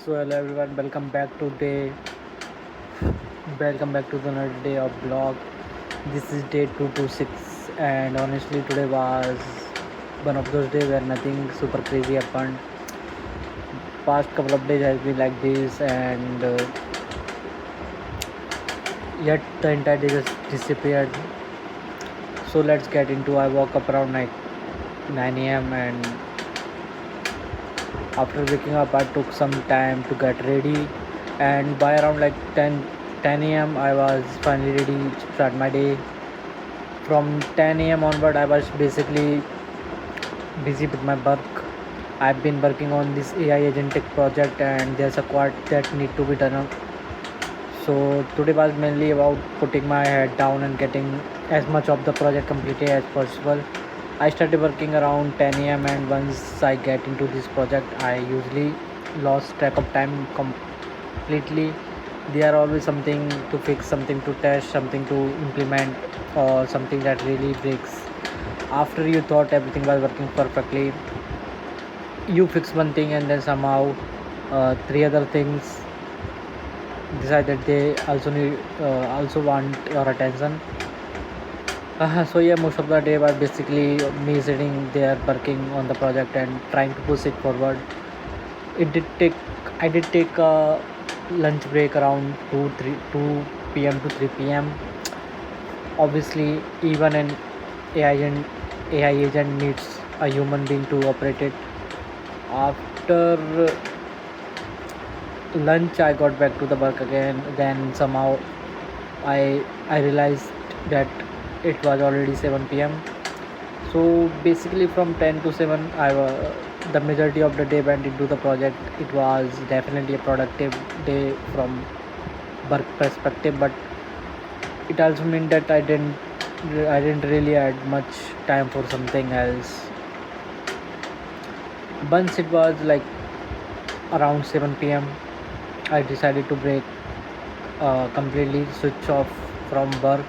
So hello everyone, welcome back to the another day of vlog. This is day 226 and honestly today was one of those days where nothing super crazy happened. Past couple of days has been like this and yet the entire day just disappeared. So let's get into I woke up around like 9 a.m. and after waking up I took some time to get ready and by around like 10 a.m. I was finally ready to start my day. From 10 a.m. onward I was basically busy with my work. I've been working on this AI agentic project and there's a quite that need to be done. So today was mainly about putting my head down and getting as much of the project completed as possible. I started working around 10 a.m. and once I get into this project I usually lost track of time completely. There are always something to fix, something to test, something to implement, or something that really breaks. After you thought everything was working perfectly, you fix one thing and then somehow three other things decide that they also want your attention. So yeah, most of the day was basically me sitting there working on the project and trying to push it forward. It did take I did take a lunch break around 2 p.m. to 3 p.m. Obviously, even an AI agent, AI agent needs a human being to operate it. After lunch, I got back to the work again. Then somehow I realized that it was already 7 p.m. So basically, from 10 to 7, the majority of the day went into the project. It was definitely a productive day from work perspective, but it also meant that I didn't really add much time for something else. Once it was like around 7 p.m., I decided to break completely switch off from work.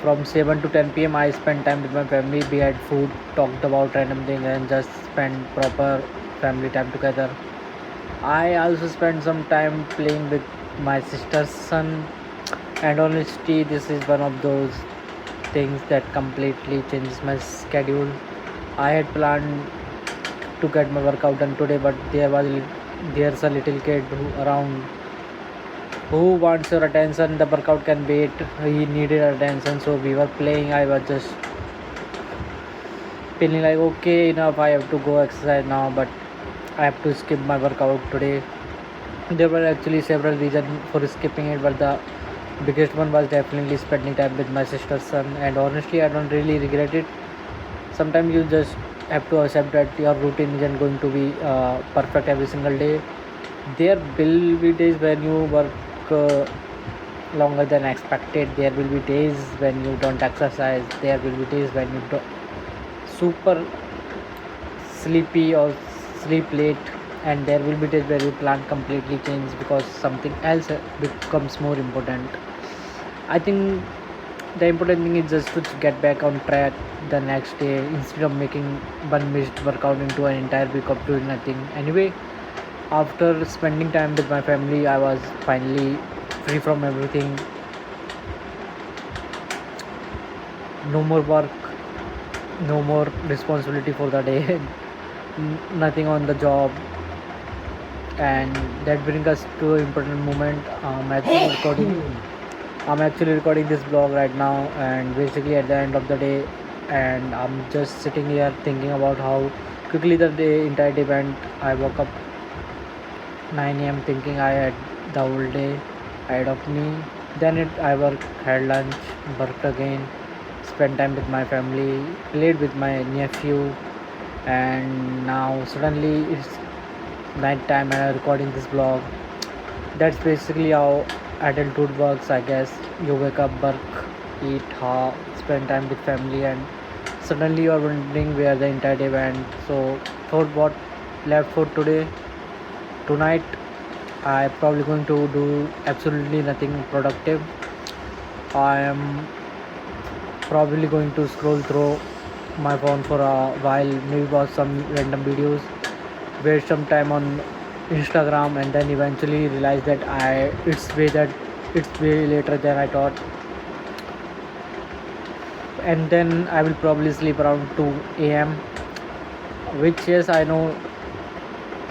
From 7 to 10 p.m., I spent time with my family. We had food, talked about random things, and just spent proper family time together. I also spent some time playing with my sister's son, and honestly, this is one of those things that completely changes my schedule. I had planned to get my workout done today, but there's a little kid around who wants your attention. The workout can wait. He needed attention, so we were playing. I was just feeling like okay enough. I have to go exercise now, but I have to skip my workout today. There were actually several reasons for skipping it, but the biggest one was definitely spending time with my sister's son. And honestly, I don't really regret it. Sometimes you just have to accept that your routine isn't going to be perfect every single day. There will be days when you work longer than expected. There will be days when you don't exercise. There will be days when you super sleepy or sleep late, and there will be days where your plan completely change because something else becomes more important. I think the important thing is just to get back on track the next day instead of making one missed workout into an entire week of doing nothing. Anyway, after spending time with my family, I was finally free from everything. No more work, no more responsibility for the day, nothing on the job, and that brings us to an important moment. I'm actually recording this vlog right now, and basically at the end of the day, and I'm just sitting here thinking about how quickly entire day went. I woke up 9 a.m. thinking I had the whole day ahead of me. Then I worked, had lunch, worked again, spent time with my family, played with my nephew, and now suddenly it's night time and I'm recording this vlog. That's basically how adulthood works, I guess. You wake up, work, eat, spend time with family, and suddenly you're wondering where the entire day went. So, thought what left for today. Tonight, I'm probably going to do absolutely nothing productive. I am probably going to scroll through my phone for a while, maybe watch some random videos, waste some time on Instagram, and then eventually realized that it's way later than I thought. And then I will probably sleep around 2 a.m., which, yes, I know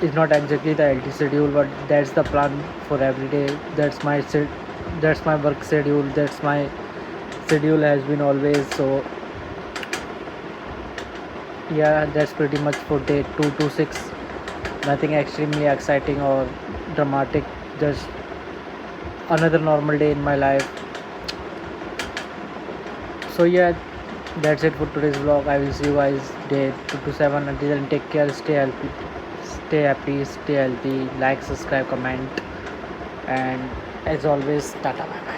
is not exactly the LT schedule, but that's the plan for every day. That's my work schedule. That's my schedule has been always. So yeah, that's pretty much for day 2 to 6. Nothing extremely exciting or dramatic. Just another normal day in my life. So yeah, that's it for today's vlog. I will see you guys day 2 to 7. Until then, take care, stay happy, stay healthy, like, subscribe, comment, and as always, Tata. Bye bye.